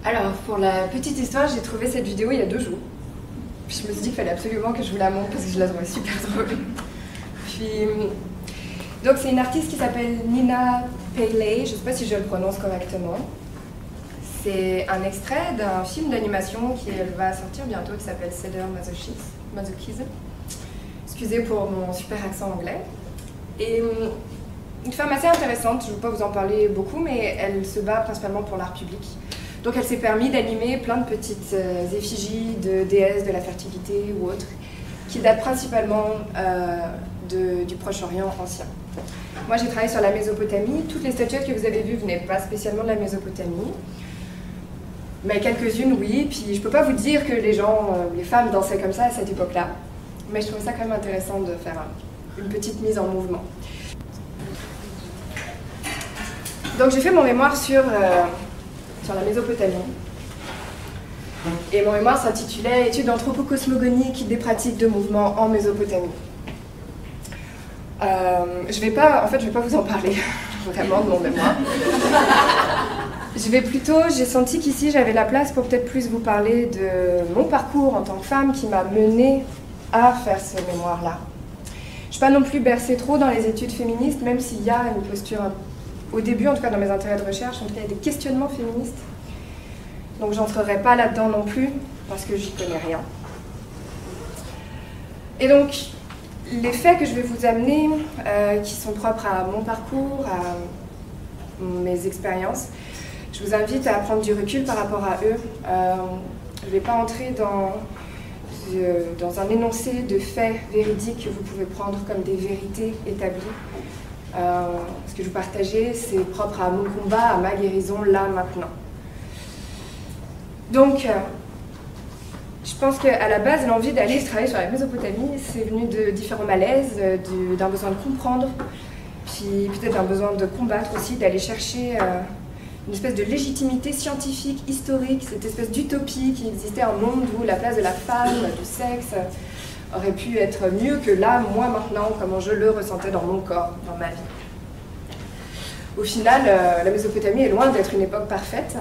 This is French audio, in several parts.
Alors, pour la petite histoire, j'ai trouvé cette vidéo il y a 2 jours. Puis je me suis dit qu'il fallait absolument que je vous la montre parce que je la trouvais super drôle. Puis, donc c'est une artiste qui s'appelle Nina Paley, je ne sais pas si je le prononce correctement. C'est un extrait d'un film d'animation qui va sortir bientôt qui s'appelle Masochism. Excusez pour mon super accent anglais. Et une femme assez intéressante, je ne vais pas vous en parler beaucoup, mais elle se bat principalement pour l'art public. Donc elle s'est permis d'animer plein de petites effigies de déesses de la fertilité ou autres, qui datent principalement du Proche-Orient ancien. Moi j'ai travaillé sur la Mésopotamie, toutes les statuettes que vous avez vues venaient pas spécialement de la Mésopotamie, mais quelques-unes oui, puis je peux pas vous dire que les femmes dansaient comme ça à cette époque-là, mais je trouvais ça quand même intéressant de faire une petite mise en mouvement. Donc j'ai fait mon mémoire sur la Mésopotamie. Et mon mémoire s'intitulait « Études anthropo-cosmogoniques des pratiques de mouvement en Mésopotamie ». Je vais pas vous en parler vraiment de mon mémoire. J'ai senti qu'ici j'avais la place pour peut-être plus vous parler de mon parcours en tant que femme qui m'a menée à faire ce mémoire-là. Je ne suis pas non plus bercée trop dans les études féministes, même s'il y a une posture, au début en tout cas dans mes intérêts de recherche, il y a des questionnements féministes. Donc j'entrerai pas là-dedans non plus, parce que j'y connais rien. Et donc, les faits que je vais vous amener, qui sont propres à mon parcours, à mes expériences, je vous invite à prendre du recul par rapport à eux. Je ne vais pas entrer dans un énoncé de faits véridiques que vous pouvez prendre comme des vérités établies. Ce que je vous partageais, c'est propre à mon combat, à ma guérison, là, maintenant. Donc, je pense qu'à la base, l'envie d'aller travailler sur la Mésopotamie, c'est venu de différents malaises, d'un besoin de comprendre, puis peut-être d'un besoin de combattre aussi, d'aller chercher une espèce de légitimité scientifique, historique, cette espèce d'utopie qui existait un monde où la place de la femme, du sexe, aurait pu être mieux que là, moi maintenant, comment je le ressentais dans mon corps, dans ma vie. Au final, la Mésopotamie est loin d'être une époque parfaite,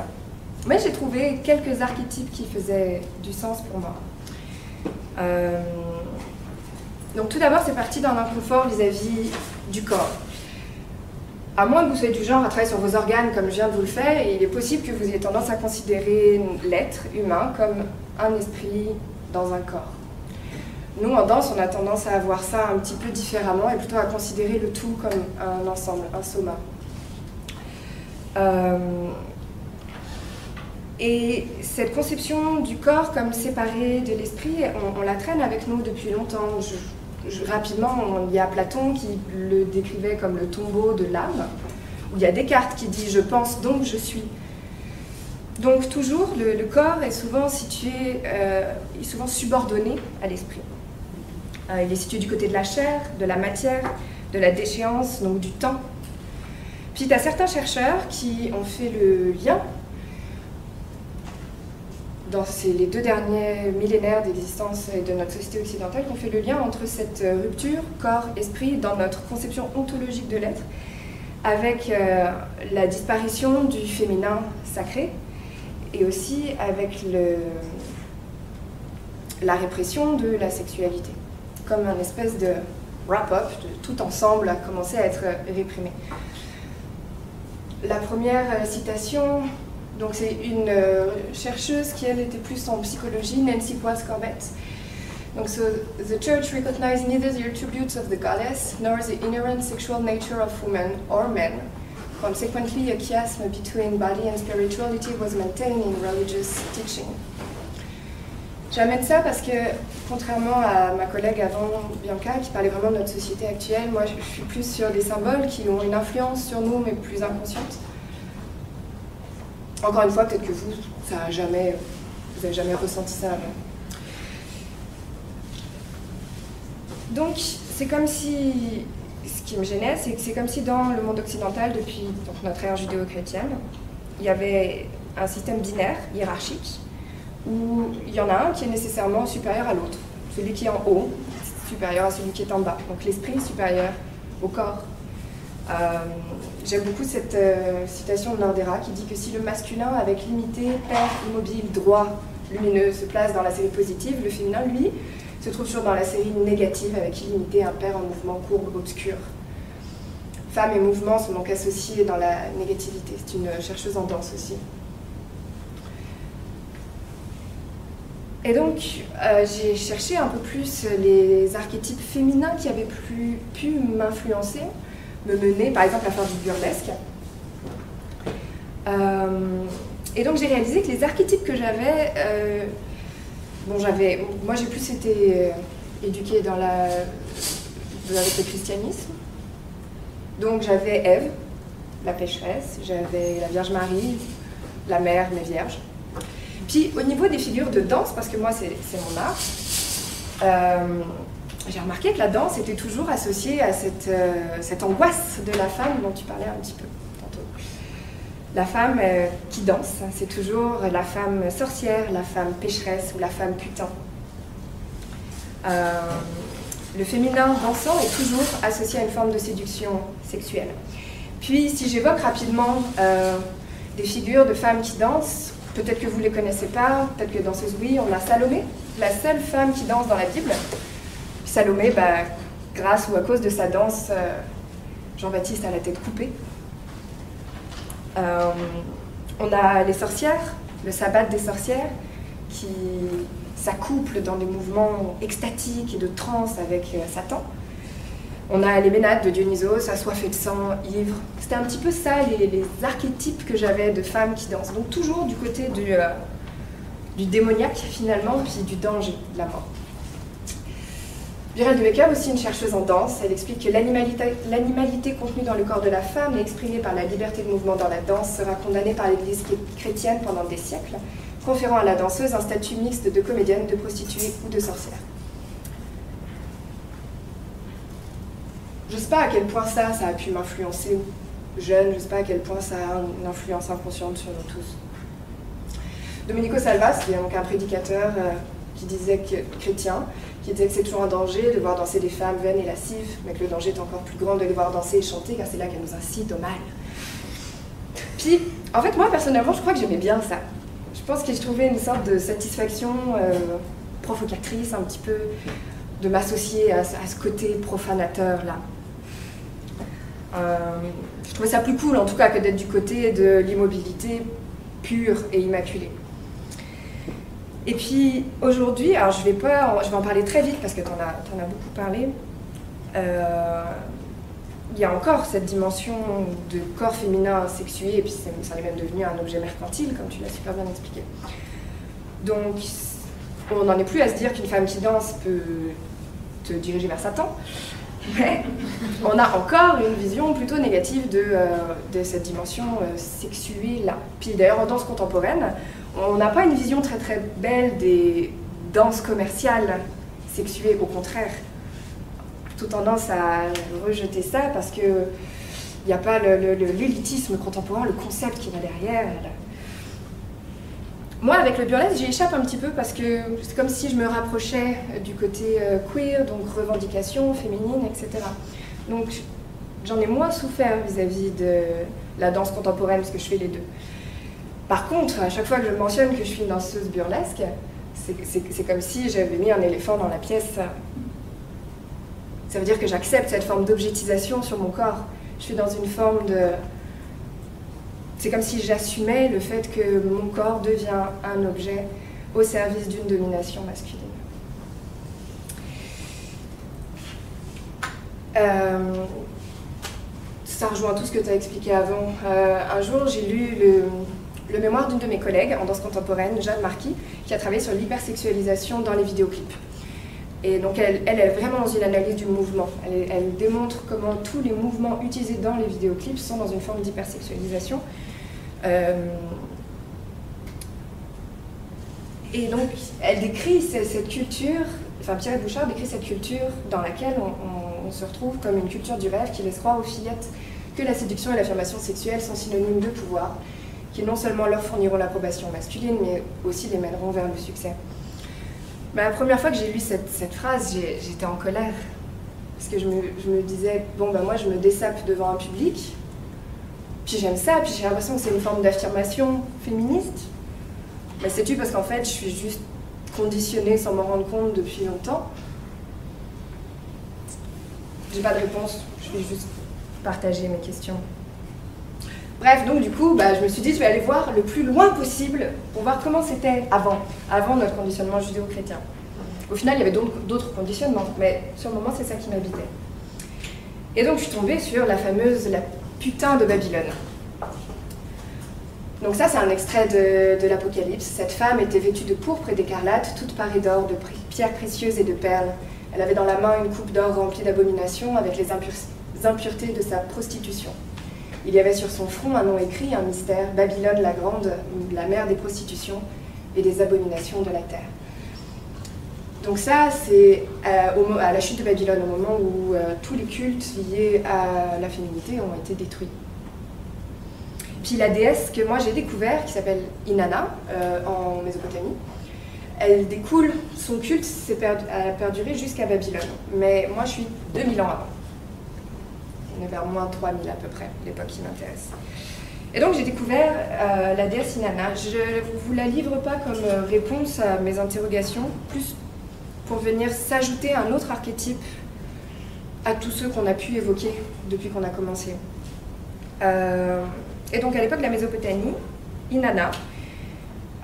mais j'ai trouvé quelques archétypes qui faisaient du sens pour moi. Donc tout d'abord, c'est parti d'un inconfort vis-à-vis du corps. À moins que vous soyez du genre à travailler sur vos organes comme je viens de vous le faire, il est possible que vous ayez tendance à considérer l'être humain comme un esprit dans un corps. Nous, en danse, on a tendance à voir ça un petit peu différemment et plutôt à considérer le tout comme un ensemble, un soma. Et cette conception du corps comme séparé de l'esprit, on la traîne avec nous depuis longtemps. Rapidement, il y a Platon qui le décrivait comme le tombeau de l'âme, où il y a Descartes qui dit « je pense donc je suis ». Donc toujours, le corps est souvent souvent subordonné à l'esprit. Il est situé du côté de la chair, de la matière, de la déchéance, donc du temps. Puis il y a certains chercheurs qui ont fait le lien dans les 2 derniers millénaires d'existence de notre société occidentale, qui ont fait le lien entre cette rupture corps-esprit dans notre conception ontologique de l'être, avec la disparition du féminin sacré, et aussi avec la répression de la sexualité, comme un espèce de wrap-up, de tout ensemble a commencé à être réprimé. La première citation, donc c'est une chercheuse qui elle était plus en psychologie, Nancy Quarles Corbett. Donc the church recognized neither the attributes of the goddess nor the inherent sexual nature of women or men. Consequently, a chiasm between body and spirituality was maintained in religious teaching. J'amène ça parce que, contrairement à ma collègue avant, Bianca, qui parlait vraiment de notre société actuelle, moi je suis plus sur des symboles qui ont une influence sur nous, mais plus inconsciente. Encore une fois, peut-être que vous n'avez jamais ressenti ça avant. Donc, c'est comme si, ce qui me gênait, c'est que c'est comme si dans le monde occidental, depuis notre ère judéo-chrétienne, il y avait un système binaire, hiérarchique, où il y en a un qui est nécessairement supérieur à l'autre. Celui qui est en haut, supérieur à celui qui est en bas. Donc l'esprit supérieur au corps. J'aime beaucoup cette citation de Nordera qui dit que si le masculin avec limité, pair, immobile, droit, lumineux se place dans la série positive, le féminin, lui, se trouve toujours dans la série négative avec illimité, impair, en mouvement, courbe, obscur. Femme et mouvement sont donc associés dans la négativité. C'est une chercheuse en danse aussi. Et donc, j'ai cherché un peu plus les archétypes féminins qui avaient pu m'influencer, me mener, par exemple, à faire du burlesque. Et donc, j'ai réalisé que les archétypes que j'avais... moi, j'ai plus été éduquée avec le christianisme. Donc, j'avais Ève, la pécheresse, j'avais la Vierge Marie, la mère, les vierges. Puis au niveau des figures de danse, parce que moi c'est mon art, j'ai remarqué que la danse était toujours associée à cette angoisse de la femme dont tu parlais un petit peu tantôt. La femme qui danse, c'est toujours la femme sorcière, la femme pécheresse ou la femme putain. Le féminin dansant est toujours associé à une forme de séduction sexuelle. Puis si j'évoque rapidement des figures de femmes qui dansent, peut-être que vous ne les connaissez pas, peut-être que danseuse oui, on a Salomé, la seule femme qui danse dans la Bible. Salomé, grâce ou à cause de sa danse, Jean-Baptiste a la tête coupée. On a les sorcières, le sabbat des sorcières, qui s'accouplent dans des mouvements extatiques et de transe avec Satan. On a les Ménades de Dionysos, assoiffées de sang, ivres. C'était un petit peu ça, les archétypes que j'avais de femmes qui dansent. Donc toujours du côté du démoniaque, finalement, puis du danger, de la mort. Burel de Becker, aussi une chercheuse en danse, elle explique que l'animalité contenue dans le corps de la femme et exprimée par la liberté de mouvement dans la danse sera condamnée par l'Église chrétienne pendant des siècles, conférant à la danseuse un statut mixte de comédienne, de prostituée ou de sorcière. Je ne sais pas à quel point ça a pu m'influencer jeune, je ne sais pas à quel point ça a une influence inconsciente sur nous tous. Domenico Salvas, qui est donc un prédicateur chrétien, qui disait que c'est toujours un danger de voir danser des femmes vaines et lascives, mais que le danger est encore plus grand de les voir danser et chanter, car c'est là qu'elles nous incitent au mal. Puis, en fait, moi, personnellement, je crois que j'aimais bien ça. Je pense que je trouvais une sorte de satisfaction provocatrice, un petit peu, de m'associer à ce côté profanateur-là. Je trouvais ça plus cool, en tout cas, que d'être du côté de l'immobilité pure et immaculée. Et puis, aujourd'hui, alors je vais en parler très vite, parce que t'en as beaucoup parlé, il y a encore cette dimension de corps féminin sexué, et puis ça est même devenu un objet mercantile, comme tu l'as super bien expliqué. Donc, on n'en est plus à se dire qu'une femme qui danse peut te diriger vers Satan, mais on a encore une vision plutôt négative de cette dimension sexuée-là. Puis d'ailleurs, en danse contemporaine, on n'a pas une vision très très belle des danses commerciales sexuées, au contraire. Plutôt tendance à rejeter ça parce qu'il n'y a pas l'élitisme contemporain, le concept qui va derrière. Moi, avec le burlesque, j'y échappe un petit peu parce que c'est comme si je me rapprochais du côté queer, donc revendication féminine, etc. Donc j'en ai moins souffert vis-à-vis de la danse contemporaine parce que je fais les deux. Par contre, à chaque fois que je mentionne que je suis une danseuse burlesque, c'est comme si j'avais mis un éléphant dans la pièce. Ça veut dire que j'accepte cette forme d'objectisation sur mon corps. Je suis dans une forme de... C'est comme si j'assumais le fait que mon corps devient un objet au service d'une domination masculine. Ça rejoint tout ce que tu as expliqué avant. Un jour, j'ai lu le mémoire d'une de mes collègues en danse contemporaine, Jeanne Marquis, qui a travaillé sur l'hypersexualisation dans les vidéoclips. Et donc elle est vraiment dans une analyse du mouvement. Elle démontre comment tous les mouvements utilisés dans les vidéoclips sont dans une forme d'hypersexualisation. Et donc elle décrit cette culture, enfin Pierrette Bouchard décrit cette culture dans laquelle on se retrouve comme une culture du rêve qui laisse croire aux fillettes que la séduction et l'affirmation sexuelle sont synonymes de pouvoir, qui non seulement leur fourniront l'approbation masculine, mais aussi les mèneront vers le succès. La première fois que j'ai lu cette phrase, j'étais en colère. parce que je me disais, bon, ben moi, je me dessape devant un public, puis j'aime ça, puis j'ai l'impression que c'est une forme d'affirmation féministe. Mais sais-tu, parce qu'en fait, je suis juste conditionnée sans m'en rendre compte depuis longtemps. J'ai pas de réponse, je vais juste partager mes questions. Bref, donc du coup, je me suis dit, je vais aller voir le plus loin possible pour voir comment c'était avant notre conditionnement judéo-chrétien. Au final, il y avait d'autres conditionnements, mais sur le moment, c'est ça qui m'habitait. Et donc, je suis tombée sur la putain de Babylone. Donc ça, c'est un extrait de l'Apocalypse. Cette femme était vêtue de pourpre et d'écarlate, toute parée d'or, de pierres précieuses et de perles. Elle avait dans la main une coupe d'or remplie d'abominations avec les impuretés de sa prostitution. Il y avait sur son front un nom écrit, un mystère, Babylone la grande, la mère des prostitutions et des abominations de la terre. Donc ça, c'est à la chute de Babylone, au moment où tous les cultes liés à la féminité ont été détruits. Puis la déesse que moi j'ai découvert, qui s'appelle Inanna, en Mésopotamie, son culte a perduré jusqu'à Babylone. Mais moi je suis 2000 ans avant. On est vers moins 3000 à peu près, l'époque qui m'intéresse. Et donc j'ai découvert la déesse Inanna. Je ne vous la livre pas comme réponse à mes interrogations, plus pour venir s'ajouter un autre archétype à tous ceux qu'on a pu évoquer depuis qu'on a commencé. Et donc à l'époque de la Mésopotamie, Inanna,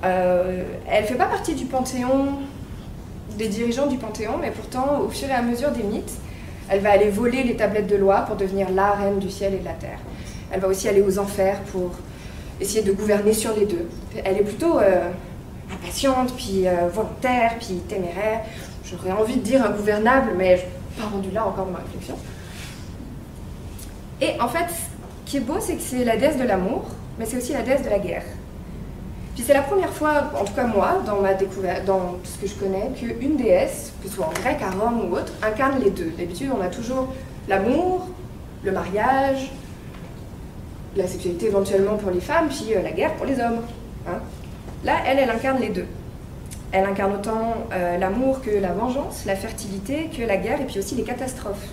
elle ne fait pas partie du panthéon, des dirigeants du panthéon, mais pourtant au fur et à mesure des mythes, elle va aller voler les tablettes de loi pour devenir la reine du ciel et de la terre. Elle va aussi aller aux enfers pour essayer de gouverner sur les deux. Elle est plutôt impatiente, puis volontaire, puis téméraire. J'aurais envie de dire ingouvernable, mais je n'ai pas rendu là encore de ma réflexion. Et en fait, ce qui est beau, c'est que c'est la déesse de l'amour, mais c'est aussi la déesse de la guerre. Puis c'est la première fois, en tout cas moi, dans ma découverte, dans ce que je connais, qu'une déesse, que ce soit en grec, à Rome ou autre, incarne les deux. D'habitude, on a toujours l'amour, le mariage, la sexualité éventuellement pour les femmes, puis la guerre pour les hommes. Hein. Là, elle incarne les deux. Elle incarne autant l'amour que la vengeance, la fertilité que la guerre, et puis aussi les catastrophes.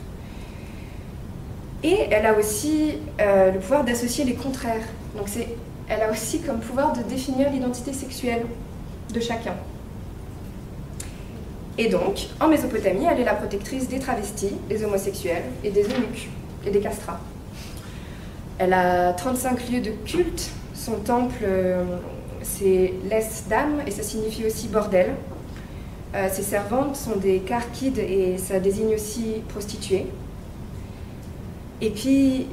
Et elle a aussi le pouvoir d'associer les contraires. Donc elle a aussi comme pouvoir de définir l'identité sexuelle de chacun. Et donc, en Mésopotamie, elle est la protectrice des travestis, des homosexuels et des eunuques et des castrats. Elle a 35 lieux de culte. Son temple, c'est l'Es d'âme, et ça signifie aussi bordel. Ses servantes sont des carkides, et ça désigne aussi prostituées. Et puis,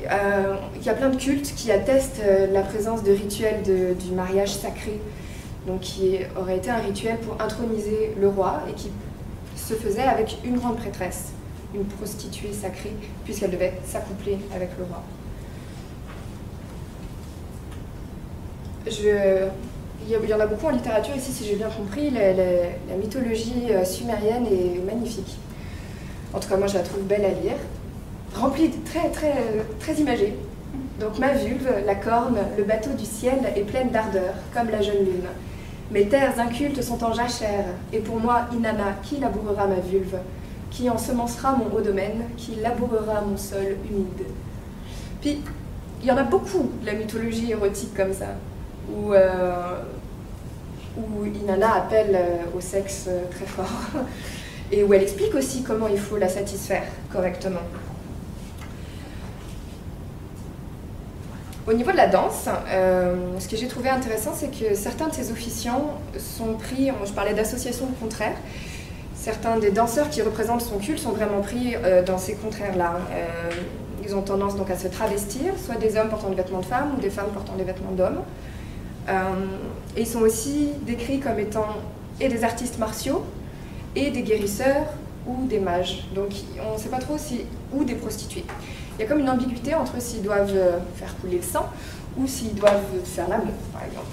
il y a plein de cultes qui attestent la présence de rituels du mariage sacré, donc qui aurait été un rituel pour introniser le roi, et qui se faisait avec une grande prêtresse, une prostituée sacrée, puisqu'elle devait s'accoupler avec le roi. Il y en a beaucoup en littérature ici, si j'ai bien compris. La mythologie sumérienne est magnifique. En tout cas, moi, je la trouve belle à lire. Remplie de très imagée. Donc ma vulve, la corne, le bateau du ciel est pleine d'ardeur, comme la jeune lune. Mes terres incultes sont en jachère, et pour moi, Inanna, qui labourera ma vulve? Qui ensemencera mon haut domaine? Qui labourera mon sol humide? Puis, il y en a beaucoup, la mythologie érotique comme ça, où Inanna appelle au sexe très fort, et où elle explique aussi comment il faut la satisfaire correctement. Au niveau de la danse, ce que j'ai trouvé intéressant, c'est que certains de ces officiants sont pris, je parlais d'associations de contraires, certains des danseurs qui représentent son culte sont vraiment pris dans ces contraires-là. Ils ont tendance donc à se travestir, soit des hommes portant des vêtements de femmes ou des femmes portant des vêtements d'hommes. Et ils sont aussi décrits comme étant et des artistes martiaux, et des guérisseurs, ou des mages. Donc on ne sait pas trop ou des prostituées. Il y a comme une ambiguïté entre s'ils doivent faire couler le sang ou s'ils doivent faire l'amour, par exemple.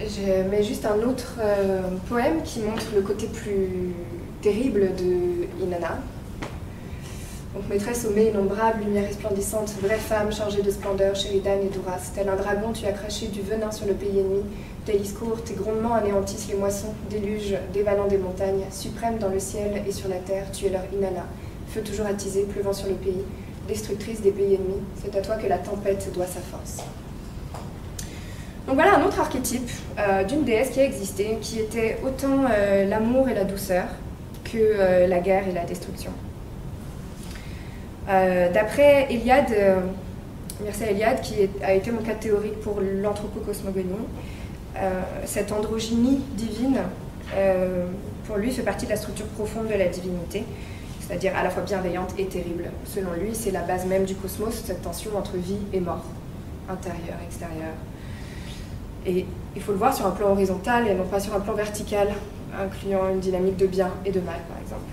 Je mets juste un autre poème qui montre le côté plus terrible de Inanna. Donc maîtresse au mets innombrable, lumière resplendissante, vraie femme chargée de splendeur, Sheridan et Duras. Tel un dragon, tu as craché du venin sur le pays ennemi. Tes discours, tes grondements anéantissent les moissons, déluge dévalant des montagnes. Suprême dans le ciel et sur la terre, tu es leur Inanna. Feu toujours attisé, pleuvant sur le pays. Destructrice des pays ennemis, c'est à toi que la tempête doit sa force. Donc voilà un autre archétype d'une déesse qui a existé, qui était autant l'amour et la douceur que la guerre et la destruction. D'après Eliade, Mircea Eliade, qui a été mon cas théorique pour l'anthropocosmogonie, cette androgynie divine, pour lui, fait partie de la structure profonde de la divinité, c'est-à-dire à la fois bienveillante et terrible. Selon lui, c'est la base même du cosmos, cette tension entre vie et mort, intérieur, extérieur. Et il faut le voir sur un plan horizontal et non pas sur un plan vertical, incluant une dynamique de bien et de mal, par exemple.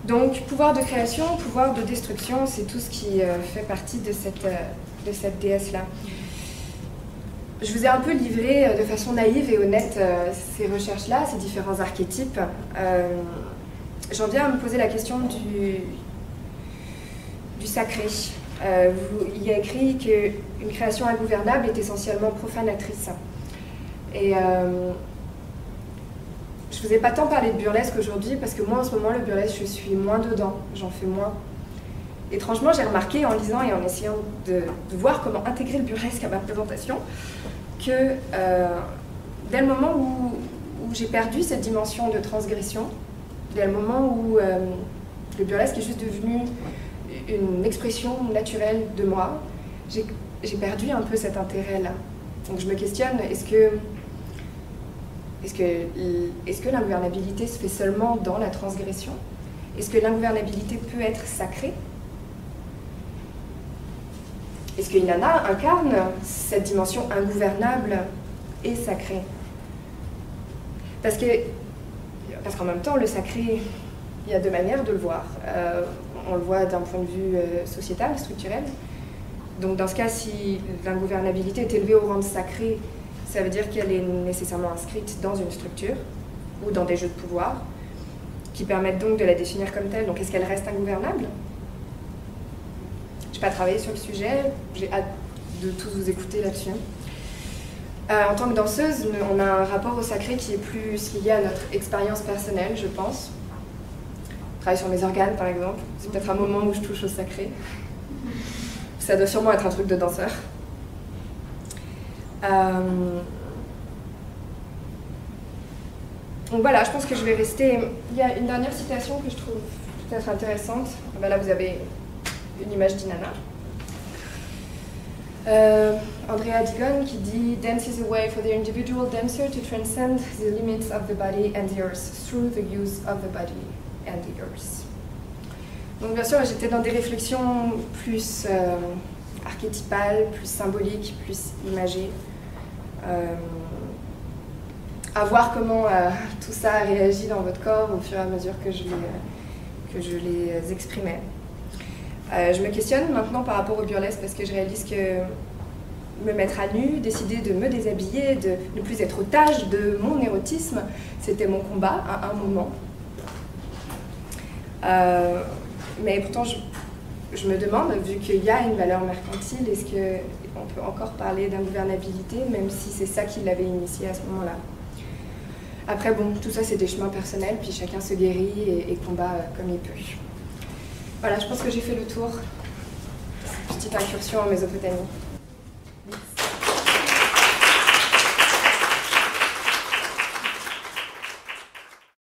Donc, pouvoir de création, pouvoir de destruction, c'est tout ce qui fait partie de cette déesse-là. Je vous ai un peu livré de façon naïve et honnête ces recherches-là, ces différents archétypes. J'en viens à me poser la question du sacré. Il y a écrit qu'une création ingouvernable est essentiellement profanatrice. Et je ne vous ai pas tant parlé de burlesque aujourd'hui, parce que moi, en ce moment, le burlesque, je suis moins dedans, j'en fais moins. Étrangement, j'ai remarqué en lisant et en essayant de voir comment intégrer le burlesque à ma présentation, que dès le moment où j'ai perdu cette dimension de transgression, dès le moment où le burlesque est juste devenu une expression naturelle de moi, j'ai perdu un peu cet intérêt-là. Donc je me questionne, est-ce que l'ingouvernabilité se fait seulement dans la transgression? Est-ce que l'ingouvernabilité peut être sacrée? Est-ce que Inanna incarne cette dimension ingouvernable et sacrée? Parce qu'en même temps, le sacré, il y a deux manières de le voir. On le voit d'un point de vue sociétal, structurel. Donc dans ce cas, si l'ingouvernabilité est élevée au rang de sacré, ça veut dire qu'elle est nécessairement inscrite dans une structure ou dans des jeux de pouvoir qui permettent donc de la définir comme telle. Donc est-ce qu'elle reste ingouvernable? Je n'ai pas travaillé sur le sujet, j'ai hâte de tous vous écouter là-dessus. En tant que danseuse, on a un rapport au sacré qui est plus lié à notre expérience personnelle, je pense. Je travaille sur mes organes, par exemple. C'est peut-être un moment où je touche au sacré. Ça doit sûrement être un truc de danseur. Donc voilà, je pense que je vais rester... Il y a une dernière citation que je trouve peut-être intéressante. Ben là, vous avez une image d'Inanna. Andrea Digon qui dit « Dance is a way for the individual dancer to transcend the limits of the body and the earth through the use of the body and the earth. » Donc bien sûr, j'étais dans des réflexions plus archétypales, plus symboliques, plus imagées. À voir comment tout ça réagit dans votre corps au fur et à mesure que je les exprimais. Je me questionne maintenant par rapport au burlesque parce que je réalise que me mettre à nu, décider de me déshabiller, de ne plus être otage de mon érotisme, c'était mon combat à un moment. Mais pourtant, je me demande, vu qu'il y a une valeur mercantile, est-ce qu'on peut encore parler d'ingouvernabilité, même si c'est ça qui l'avait initié à ce moment-là? Après, bon, tout ça, c'est des chemins personnels, puis chacun se guérit et combat comme il peut. Voilà, je pense que j'ai fait le tour. Petite incursion en Mésopotamie.